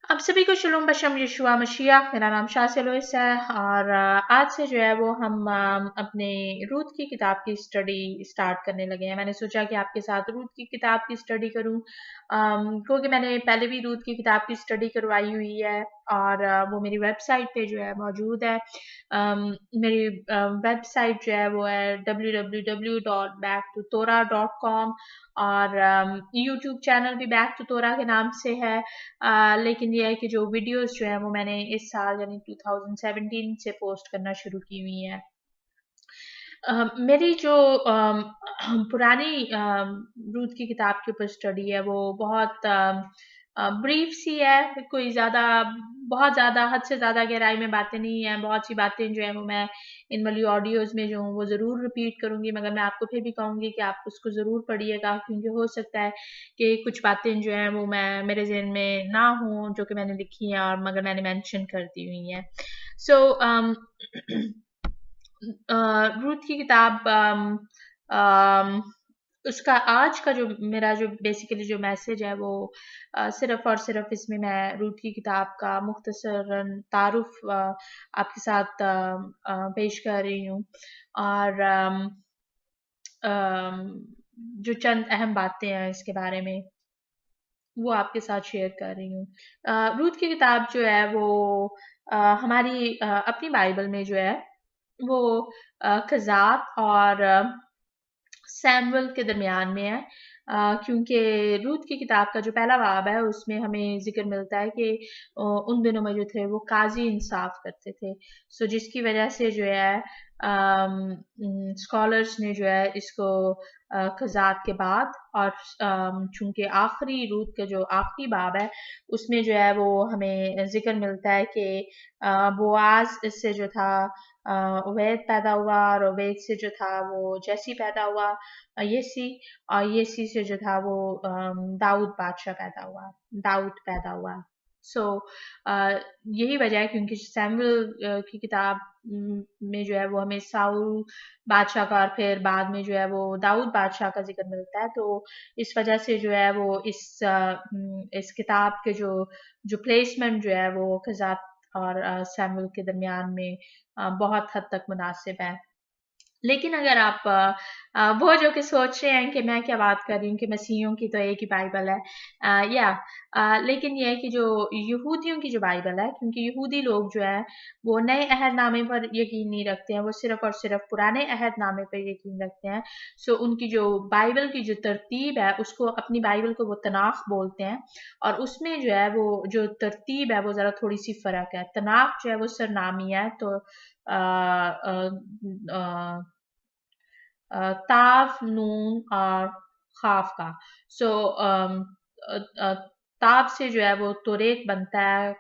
आप सभी को शुलूम बशम यशुआ मशीह। मेरा नाम शाह लोइस है और आज से जो है वो हम अपने रूथ की किताब की स्टडी स्टार्ट करने लगे हैं। मैंने सोचा कि आपके साथ रूथ की किताब की स्टडी करूं, क्योंकि मैंने पहले भी रूथ की किताब की स्टडी करवाई हुई है और वो मेरी वेबसाइट पे जो है मौजूद है। मेरी वेबसाइट जो है वो है www.backtotorah.com और यूट्यूब चैनल भी बैक टू तोरा के नाम से है। लेकिन ये है कि जो वीडियोस जो है वो मैंने इस साल यानी 2017 से पोस्ट करना शुरू की हुई है। मेरी जो पुरानी रूथ की किताब के ऊपर स्टडी है वो बहुत ब्रीफ सी है, कोई ज़्यादा बहुत ज़्यादा हद से ज़्यादा गहराई में बातें नहीं हैं। बहुत सी बातें जो है वो मैं इन वाली ऑडियोज़ में जो हूँ वो ज़रूर रिपीट करूँगी, मगर मैं आपको फिर भी कहूँगी कि आप उसको ज़रूर पढ़िएगा, क्योंकि हो सकता है कि कुछ बातें जो हैं वो मैं मेरे ज़हन में ना हों जो कि मैंने लिखी हैं और मगर मैंने मेंशन कर दी हुई हैं। सो रूथ की किताब उसका आज का जो मेरा जो बेसिकली जो मैसेज है वो सिर्फ और सिर्फ इसमें मैं रूथ की किताब का मुख्तसरन तारुफ आपके साथ पेश कर रही हूँ और जो चंद अहम बातें हैं इसके बारे में वो आपके साथ शेयर कर रही हूँ। रूथ की किताब जो है वो हमारी अपनी बाइबल में जो है वो कज़ात और सैमुअल के दरमियान में है, क्योंकि रूथ की किताब का जो पहला बाब है उसमें हमें जिक्र मिलता है कि उन दिनों में जो थे वो काजी इंसाफ करते थे। सो जिसकी वजह से जो है स्कॉलर्स ने जो है इसको खजात के बाद और चूंकि आखिरी रूथ का जो आखिरी बाब है उसमें जो है वो हमें जिक्र मिलता है कि बोआज इससे जो था उवैद पैदा हुआ और उवैद से जो था वो जैसी पैदा हुआ, येसी, और येसी से जो था वो दाऊद बादशाह पैदा हुआ, दाऊद पैदा हुआ। सो यही वजह है क्योंकि सैमुअल की किताब में जो है वो हमें साउल बादशाह का और फिर बाद में जो है वो दाऊद बादशाह का जिक्र मिलता है। तो इस वजह से जो है वो इस किताब के जो प्लेसमेंट जो है वो खजात और सैमुअल के दरमियान में बहुत हद तक मुनासिब है। लेकिन अगर आप वो जो कि सोच रहे हैं कि मैं क्या बात कर रही हूँ कि मसीहियों की तो एक ही बाइबल है, लेकिन ये है कि जो यहूदियों की जो बाइबल है, क्योंकि यहूदी लोग जो है वो नए अहदनामे पर यकीन नहीं रखते हैं, वो सिर्फ और सिर्फ पुराने अहदनामे पर यकीन रखते हैं। सो उनकी जो बाइबल की जो तरतीब है उसको अपनी बाइबल को वो तनाख बोलते हैं और उसमें जो है वो जो तरतीब है वो ज़रा थोड़ी सी फ़र्क है। तनाख जो है वो सरनामी है, तो अ, अ, अ, ताव, नून और खाफ का। सो अ, अ, ताब से जो है वो तोरेत बनता है,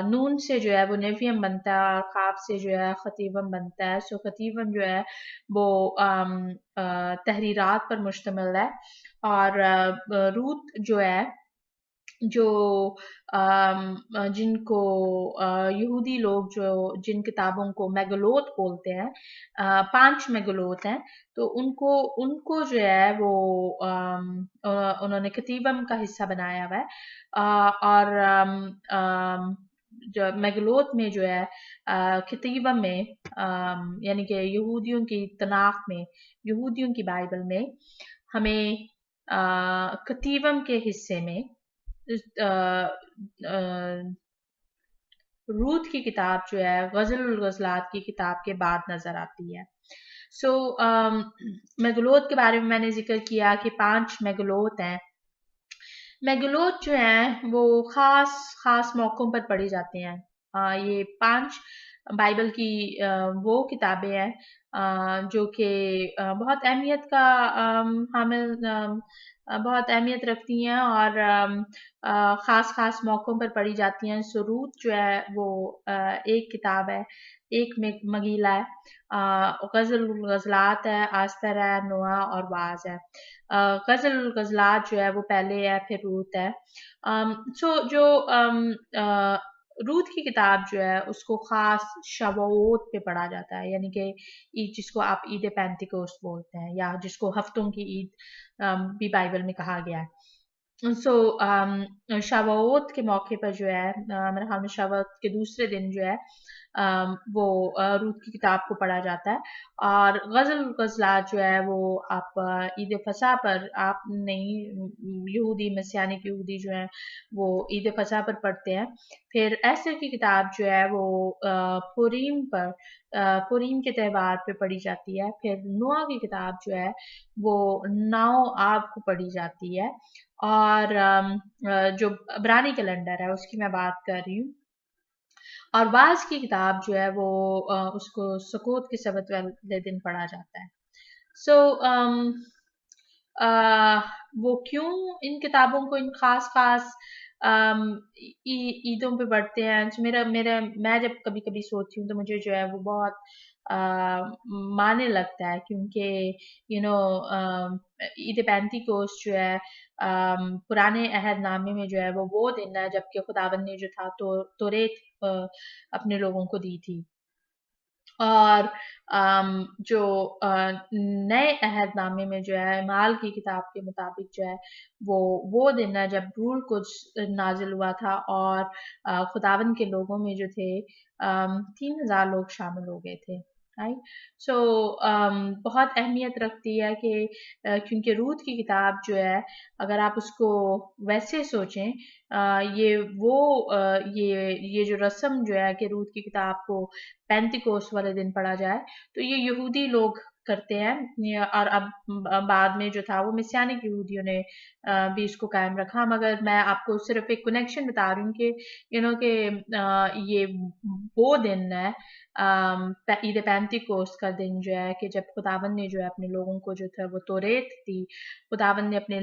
नून से जो है वो नेवियम बनता है और खाफ से जो है खतीवम बनता है। सो खतीवम जो है वो तहरीरात पर मुश्तमिल है और रूत जो है जो जिनको यहूदी लोग जो जिन किताबों को मेगलोत बोलते हैं, 5 मेगलोत हैं, तो उनको उनको जो है वो उन्होंने कतीबम का हिस्सा बनाया हुआ है। और जो मेगलोत में जो है कतीबम में यानी कि यहूदियों की तनाख में, यहूदियों की बाइबल में हमें कतीबम के हिस्से में रूथ की किताब जो है गज़ल गज़लात की किताब के बाद नजर आती है। सो मेगलोत के बारे में मैंने जिक्र किया कि 5 मेगलोत हैं। मेगलोत जो हैं वो खास खास मौक़ों पर पढ़ी जाती हैं। ये 5 बाइबल की वो किताबें हैं जो कि बहुत अहमियत का हामिल बहुत अहमियत रखती हैं और ख़ास ख़ास मौक़ों पर पढ़ी जाती हैं। सो रूत जो है वो एक किताब है, एक में मगीला है, ग़ज़ल ग़ज़लात है, आस्तर है, नोआ और वाज़ है। ग़ज़ल ग़ज़लात जो है वो पहले है, फिर रूत है। सो जो रूत की किताब जो है उसको ख़ास शबोत पे पढ़ा जाता है, यानी कि ईद जिसको आप ईद पेंतिकोस्त बोलते हैं या जिसको हफ्तों की ईद भी बाइबल में कहा गया है। शावोत के मौके पर जो है मेरे ख्याल में शावोत के दूसरे दिन जो है वो रूत की किताब को पढ़ा जाता है। और गज़ल गज़लात जो है वो आप ईद फसा पर आप नहीं, यहूदी मसीहानिक यहूदी जो है वो ईद फसा पर पढ़ते हैं। फिर एस्तर की किताब जो है वो पुरीम पर पुरीम के त्यौहार पे पढ़ी जाती है। फिर नोआ की किताब जो है वो नौ आब को पढ़ी जाती है। और जो इब्रानी कैलेंडर है उसकी मैं बात कर रही हूँ। और वाज की किताब जो है वो उसको सुकूत के सबत वाले दिन पढ़ा जाता है। सो वो क्यों इन किताबों को इन खास खास ईदों पे पढ़ते हैं, तो मेरा मेरा मैं जब कभी कभी सोचती हूँ तो मुझे जो है वो बहुत आ, माने लगता है, क्योंकि यू नो ईद पेंतिकोस्त जो है पुराने अहदनामे में जो है वो दिन है जबकि खुदावन ने जो था तो तोरेत अपने लोगों को दी थी। और जो नए अहदनामे में जो है माल की किताब के मुताबिक जो है वो दिन है जब रूल कुछ नाजिल हुआ था और खुदावन के लोगों में जो थे 3,000 लोग शामिल हो गए थे। राइट। सो बहुत अहमियत रखती है कि क्योंकि रूत की किताब जो है अगर आप उसको वैसे सोचें, ये वो ये जो रस्म जो है कि रूत की किताब को पेंतिकोस्त वाले दिन पढ़ा जाए, तो ये यहूदी लोग करते हैं। और अब बाद में जो था वो मिस्यानिक यहूदियों ने भी इसको कायम रखा। मगर मैं आपको सिर्फ एक कनेक्शन बता रही हूँ कि के ये वो दिन है, ईद पेंतिकोस्त का दिन जो है कि जब खुदावन ने जो है अपने लोगों को जो था वो तोरेत दी। खुदावन ने अपने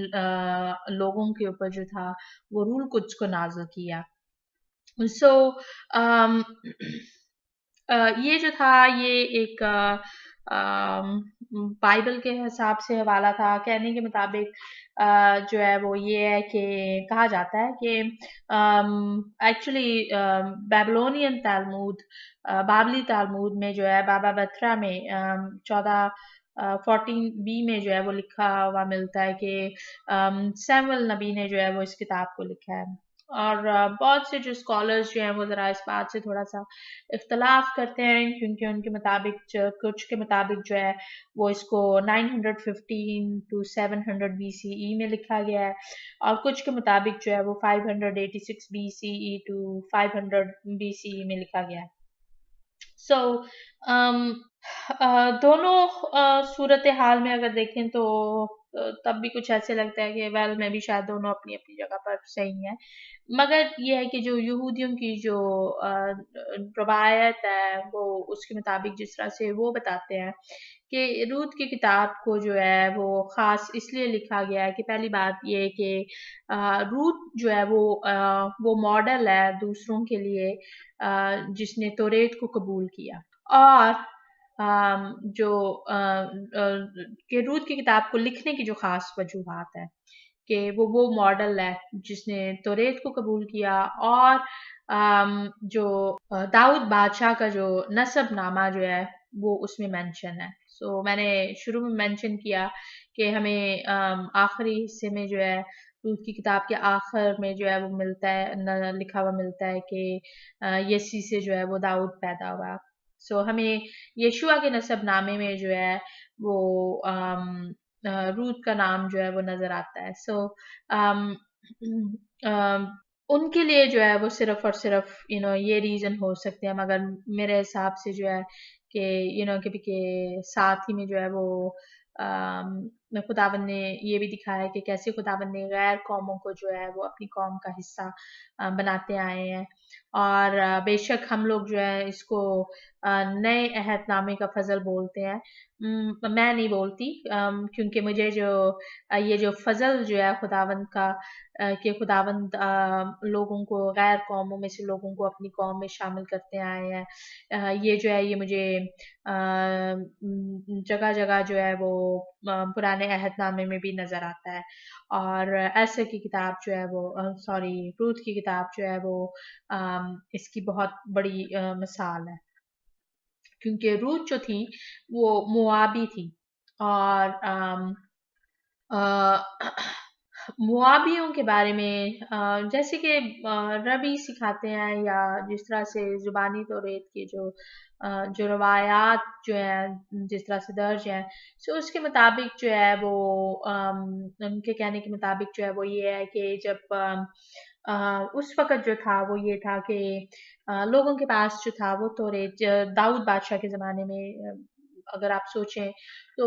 लोगों के ऊपर जो था वो रूल कुछ को नाज़िल किया। सो ये जो था ये एक बाइबल के हिसाब से हवाला था। कहने के मुताबिक जो है वो ये है कि कहा जाता है कि actually Babylonian Talmud, Babli Talmud में जो है बाबा बथरा में 14 14 बी में जो है वो लिखा हुआ मिलता है कि सैमुअल नबी ने जो है वो इस किताब को लिखा है। और बहुत से जो स्कॉलर्स जो हैं वो ज़रा इस बात से थोड़ा-सा इख्तलाफ करते हैं, क्योंकि उनके मुताबिक कुछ के मुताबिक जो है वो इसको 915 टू 700 बीसीई में लिखा गया है, और कुछ के मुताबिक जो है वो 586 बीसीई टू 500 बीसीई में लिखा गया है। सो दोनों सूरत हाल में अगर देखें तो तब भी कुछ ऐसे लगता है कि वेल मैं भी शायद दोनों अपनी अपनी जगह पर सही है। मगर ये है कि जो यहूदियों की जो रवायत है वो उसके मुताबिक जिस तरह से वो बताते हैं कि रूत की किताब को जो है वो ख़ास इसलिए लिखा गया है कि पहली बात ये है कि रूत जो है वो मॉडल है दूसरों के लिए जिसने तोरेत को कबूल किया। और जो के रूत की किताब को लिखने की जो ख़ास वजूहात है कि वो मॉडल है जिसने तोरेत को कबूल किया। और जो दाऊद बादशाह का जो नसबनामा जो है वो उसमें मेंशन है। सो मैंने शुरू में मेंशन किया कि हमें आखिरी हिस्से में जो है रूत की किताब के आखिर में जो है वो मिलता है लिखा हुआ मिलता है कि यसी से जो है वो दाऊद पैदा हुआ। सो हमें यशुआ के नसबनामे में जो है वो रूत का नाम जो है वो नजर आता है। सो उनके लिए जो है वो सिर्फ और सिर्फ ये रीजन हो सकते हैं। मगर मेरे हिसाब से जो है कि के साथ ही में जो है वो खुदावन ने ये भी दिखाया है कि कैसे खुदावन ने गैर कौमों को जो है वो अपनी कौम का हिस्सा बनाते आए हैं। और बेशक हम लोग जो है इसको नए अहदनामे का फजल बोलते हैं। मैं नहीं बोलती, क्योंकि मुझे जो ये जो फजल जो है खुदावंद का कि खुदावंद लोगों को गैर कौमों में से लोगों को अपनी कौम में शामिल करते आए हैं, ये जो है ये मुझे जगह जगह जो है वो पुराने अहदनामे में भी नजर आता है। और ऐसे की किताब जो है वो सॉरी रूथ की किताब जो है वो इसकी बहुत बड़ी मिसाल है, क्योंकि रूथ जो थी वो मुआबी थी। और मुआबियों के बारे में जैसे कि रबी सिखाते हैं या जिस तरह से ज़ुबानी तौरेत की जो रवायात जो हैं जिस तरह से दर्ज हैं, सो उसके मुताबिक जो है वो उनके कहने के मुताबिक जो है वो ये है कि जब उस वक़्त जो था वो ये था कि लोगों के पास जो था वो तौरेत दाऊद बादशाह के ज़माने में अगर आप सोचें तो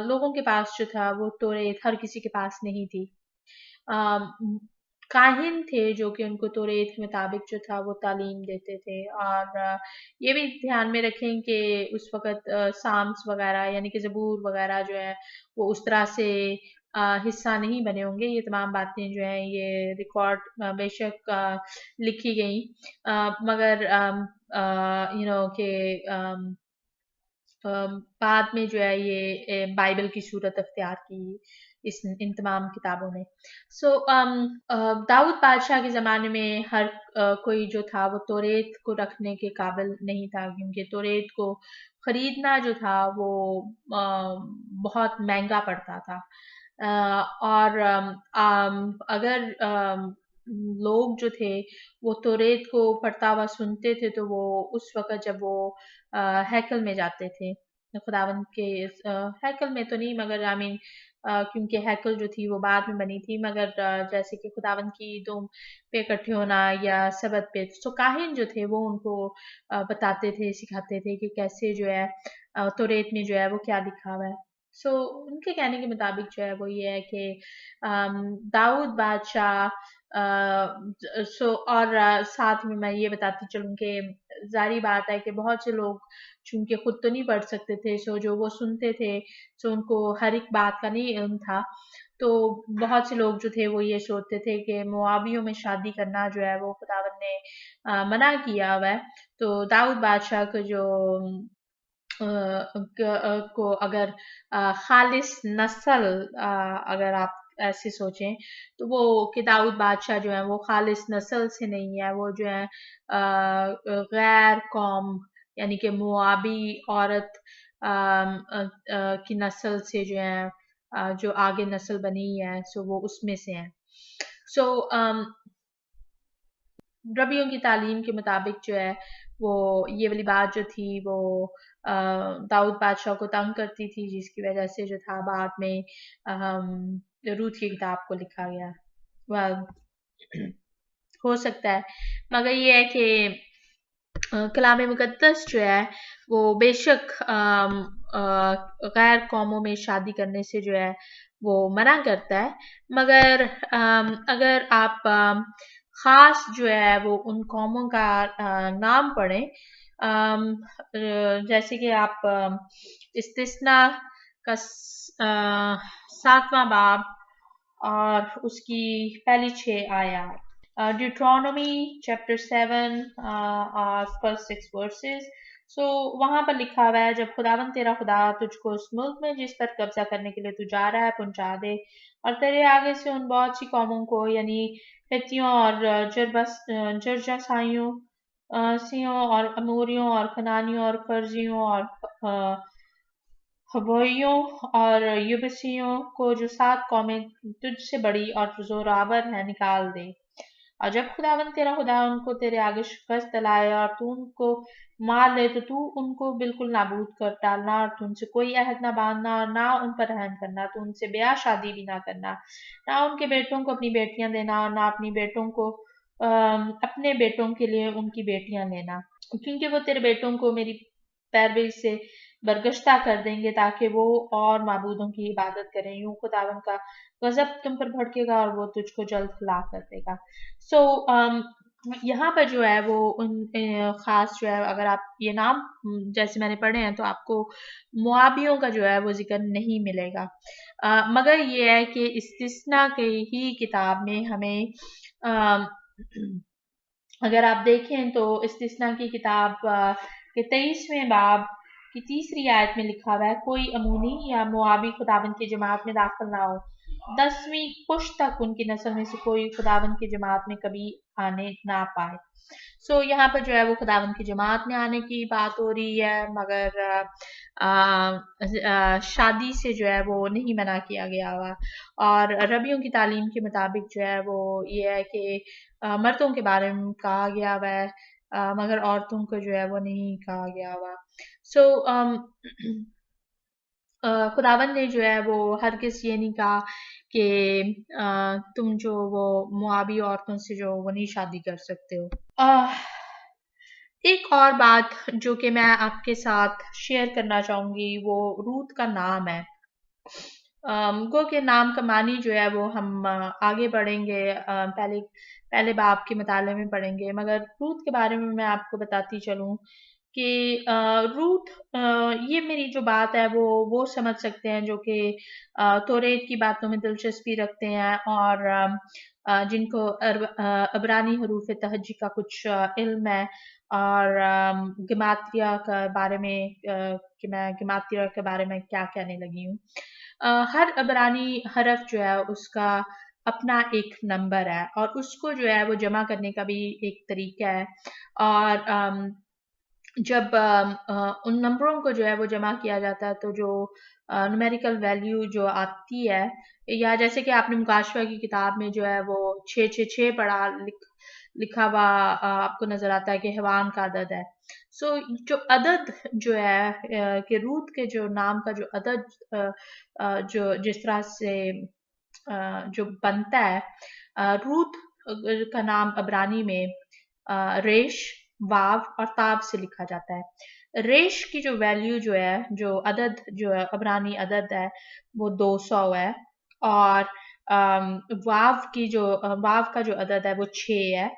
लोगों के पास जो था वो तौरेत हर किसी के पास नहीं थी। अम, काहिन थे जो कि उनको तौरेत के मुताबिक जो था वो तालीम देते थे और ये भी ध्यान में रखें कि उस वक़्त साम्स वग़ैरह यानी कि ज़बूर वग़ैरह जो है वो उस तरह से हिस्सा नहीं बने होंगे। ये तमाम बातें जो हैं ये रिकॉर्ड बेशक लिखी गई मगर कि बाद में जो है ये बाइबल की सूरत अख्तियार की इस इन तमाम किताबों ने। सो दाऊद बादशाह के ज़माने में हर कोई जो था वो तौरेत को रखने के काबिल नहीं था क्योंकि तौरेत को खरीदना जो था वो बहुत महंगा पड़ता था। और अगर लोग जो थे वो तौरेत को पढ़ता हुआ सुनते थे तो वो उस वक़्त जब वो हैकल में जाते थे खुदावंद के हैकल में तो नहीं मगर आई मीन क्योंकि हैकल जो थी वो बाद में बनी थी मगर जैसे कि खुदावंद की ईदों पे इकट्ठे होना या सबत पे तो काहिन जो थे वो उनको बताते थे सिखाते थे कि कैसे जो है तौरेत में जो है वो क्या लिखा हुआ है। सो उनके कहने के मुताबिक जो है वो ये है कि दाऊद बादशाह और साथ में मैं ये बताती चलूँ कि जारी बात है कि बहुत से लोग चूंकि खुद तो नहीं पढ़ सकते थे सो जो वो सुनते थे सो उनको हर एक बात का नहीं इल्म था तो बहुत से लोग जो थे वो ये सोचते थे कि मुआवियों में शादी करना जो है वो खुदावन ने मना किया हुआ है तो दाऊद बादशाह को जो को अगर खालिस नस्ल अगर आप ऐसे सोचें तो वो कि दाऊद बादशाह जो है वो खालिस नस्ल से नहीं है वो जो है गैर कौम यानी कि मुआबी औरत की नस्ल से जो है जो आगे नस्ल बनी है सो वो उसमें से है सो रबियों की तालीम के मुताबिक जो है वो ये वाली बात जो थी वो दाऊद बादशाह को तंग करती थी जिसकी वजह से जो था बाद में रूथ की किताब को लिखा गया well, हो सकता है मगर ये है कि कलाम मुकद्दस जो है वो बेशक गैर कौमों में शादी करने से जो है वो मना करता है मगर अगर आप खास जो है वो उन कौमों का नाम पढ़ें जैसे कि आप इस्तिस्ना का 7वां बाब और उसकी पहली 6 आयत Deuteronomy chapter 7 first 6 verses सो वहां पर लिखा हुआ है जब खुदावन तेरा खुदा तुझको उस मुल्क में जिस पर कब्जा करने के लिए तू जा रहा है पहुंचा दे और तेरे आगे से उन बहुत सी कौमों को यानी हित्तियों और जर्जासाइयों सियों और अमोरियों और कनानियों और फर्जियों और हबोइयों और युबसियों को जो 7 कौमें तुझसे बड़ी और जोरावर है निकाल दे और जब खुदावन तेरा खुदा उनको तेरे आगे शिकस्त दिलाए और तू उनको मार ले तो तू उनको बिल्कुल नाबूद कर डालना और तू उनसे कोई अहद ना बांधना और ना उन पर रहम करना तो उनसे ब्याह शादी भी ना करना ना उनके बेटों को अपनी बेटियां देना और ना अपनी बेटों को अपने बेटों के लिए उनकी बेटियां लेना क्योंकि वो तेरे बेटों को मेरी पैरवी से बरगश्ता कर देंगे ताकि वो और माबूदों की इबादत करें यूं खुदावन का गजब तुम पर भड़केगा और वो तुझको जल्द हलाक कर देगा सो यहाँ पर जो है वो उन खास जो है अगर आप ये नाम जैसे मैंने पढ़े हैं तो आपको मुआबियों का जो है वो जिक्र नहीं मिलेगा मगर ये है कि इस्तिस्ना के ही किताब में हमें अगर आप देखें तो इस्तिस्ना की किताब के 23वें बाब की 3री आयत में लिखा हुआ है कोई अमूनी या मुआबी खुदाबंद की जमात में दाखिल ना हो 10वीं पुश्त तक उनकी नस्ल में से कोई खुदावंद की जमात में कभी आने ना पाए। सो यहाँ पर जो है वो खुदावंद की जमात में आने की बात हो रही है, मगर शादी से जो है वो नहीं मना किया गया हुआ। और रबियों की तालीम के मुताबिक जो है वो ये है कि मर्दों के बारे में कहा गया हुआ है, मगर औरतों को जो है वो नहीं कहा गया हुआ। सो खुदावंद ने जो है वो हरगिज़ ये नहीं कहा कि तुम जो वो मुआबी औरतों से जो वो नहीं शादी कर सकते हो। एक और बात जो कि मैं आपके साथ शेयर करना चाहूंगी वो रूत का नाम है। गो के नाम का मानी जो है वो हम आगे बढ़ेंगे, पहले पहले बाब के मुताले में पढ़ेंगे, मगर रूत के बारे में मैं आपको बताती चलूं कि रूथ, ये मेरी जो बात है वो समझ सकते हैं जो कि तौरेत की बातों में दिलचस्पी रखते हैं और जिनको अबरानी हरूफ तहज्जी का कुछ इल्म है और गिमात्रिया के बारे में, कि मैं गिमात्रिया के बारे में क्या कहने लगी हूँ। हर अबरानी हरफ जो है उसका अपना एक नंबर है और उसको जो है वो जमा करने का भी एक तरीका है। और जब उन नंबरों को जो है वो जमा किया जाता है तो जो न्यूमेरिकल वैल्यू जो आती है, या जैसे कि आपने मुकाशवा की किताब में जो है वो 666 पढ़ा लिखा हुआ आपको नजर आता है कि हैवान का अदद है। सो जो अदद जो है कि रूत के जो नाम का जो अदद जो जिस तरह से जो बनता है, रूत का नाम अबरानी में रेश, वाव और ताव से लिखा जाता है। रेश की जो वैल्यू जो है, जो अदद जो है अबरानी अदद है वो 200 है। और वाव का जो अदद है वो 6 है।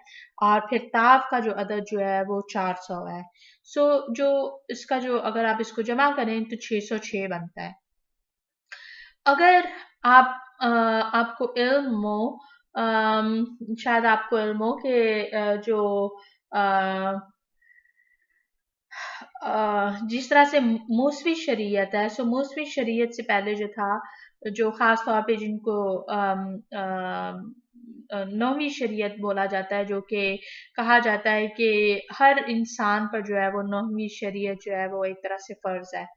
और फिर ताव का जो अदद जो है वो 400 है। सो जो इसका जो अगर आप इसको जमा करें तो 606 बनता है। अगर आपको इल्म हो, शायद आपको इल्म हो कि जो जिस तरह से मूसवी शरीयत है, सो मूसवी शरीयत से पहले जो था, जो खास तौर पे जिनको नौवीं शरीयत बोला जाता है, जो कि कहा जाता है कि हर इंसान पर जो है वो नौवीं शरीयत जो है वो एक तरह से फर्ज है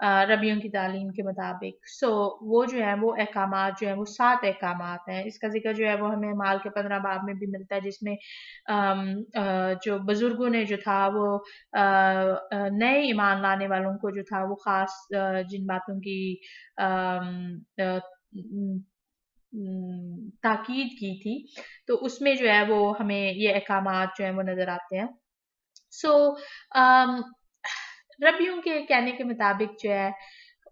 रबियों की तालीम के मुताबिक। सो वो जो है वो अहकामात जो है वो 7 अहकामात हैं। इसका जिक्र जो है वो हमें माल के 15 बाब में भी मिलता है, जिसमें जो बुजुर्गों ने जो था वो नए ईमान लाने वालों को जो था वो खास जिन बातों की ताकीद की थी, तो उसमें जो है वो हमें ये अहकामात जो है वो नजर आते हैं। सो रबियों के कहने के मुताबिक जो है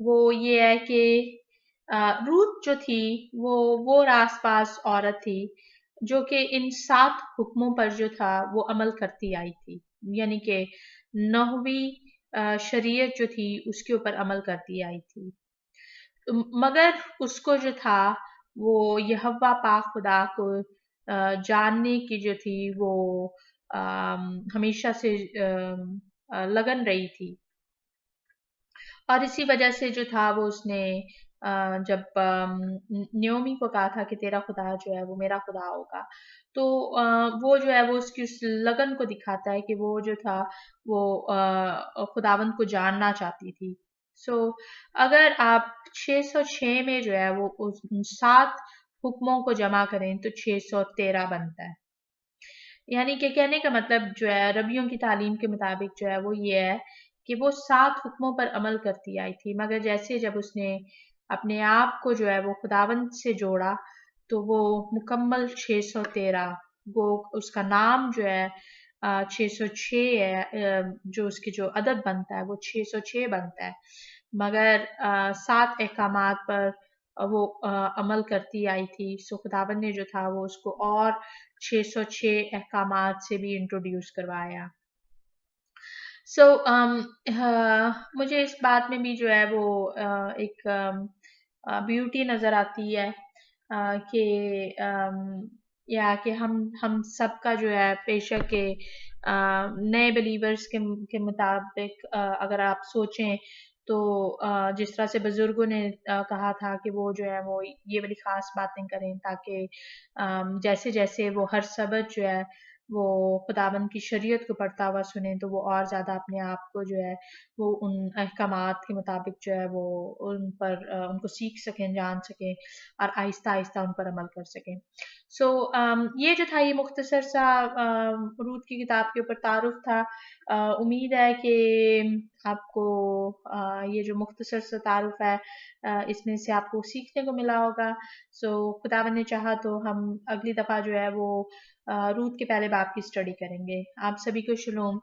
वो ये है कि रूत जो थी वो रासपास औरत थी जो कि इन 7 हुक्मों पर जो था वो अमल करती आई थी, यानी कि नौवीं शरीयत जो थी उसके ऊपर अमल करती आई थी। मगर उसको जो था वो यहोवा पाक खुदा को जानने की जो थी वो हमेशा से लगन रही थी। और इसी वजह से जो था वो उसने जब न्योमी को कहा था कि तेरा खुदा जो है वो मेरा खुदा होगा, तो वो जो है वो उसकी उस लगन को दिखाता है कि वो जो था वो खुदावंद को जानना चाहती थी। सो अगर आप 606 में जो है वो उस 7 हुक्मों को जमा करें तो 613 बनता है। यानी कि कहने का मतलब जो है रबियों की तालीम के मुताबिक जो है वो ये है कि वो 7 हुक्मों पर अमल करती आई थी, मगर जैसे जब उसने अपने आप को जो है वो खुदावंद से जोड़ा तो वो मुकम्मल 613, वो उसका नाम जो है 606 है, जो उसकी जो अदद बनता है वो 606 बनता है। मगर 7 अहकामात पर वो अमल करती आई थी, सो खुदावंद ने जो था वो उसको और 606 अहकामात से भी इंट्रोड्यूस करवाया। सो मुझे इस बात में भी जो है वो एक ब्यूटी नज़र आती है कि या कि हम सबका जो है पेशा के नए बिलीवर्स के मुताबिक अगर आप सोचें तो जिस तरह से बुजुर्गों ने कहा था कि वो जो है वो ये बड़ी ख़ास बातें करें, ताकि जैसे जैसे वो हर सबक जो है वो खुदावंद की शरीयत को पढ़ता हुआ सुने, तो वो और ज़्यादा अपने आप को जो है वो उन अहकामात के मुताबिक जो है वो उन पर उनको सीख सकें, जान सकें और आहिस्ता आहिस्ता उन पर अमल कर सकें। सो ये जो था, ये मुख्तसर सा रूत की किताब के ऊपर तारुफ था। उम्मीद है कि आपको ये जो मुख्तसर सा तारुफ है इसमें से आपको सीखने को मिला होगा। सो खुदावन ने चाहा तो हम अगली दफ़ा जो है वो रूत के पहले बाब की स्टडी करेंगे। आप सभी को शुलोम।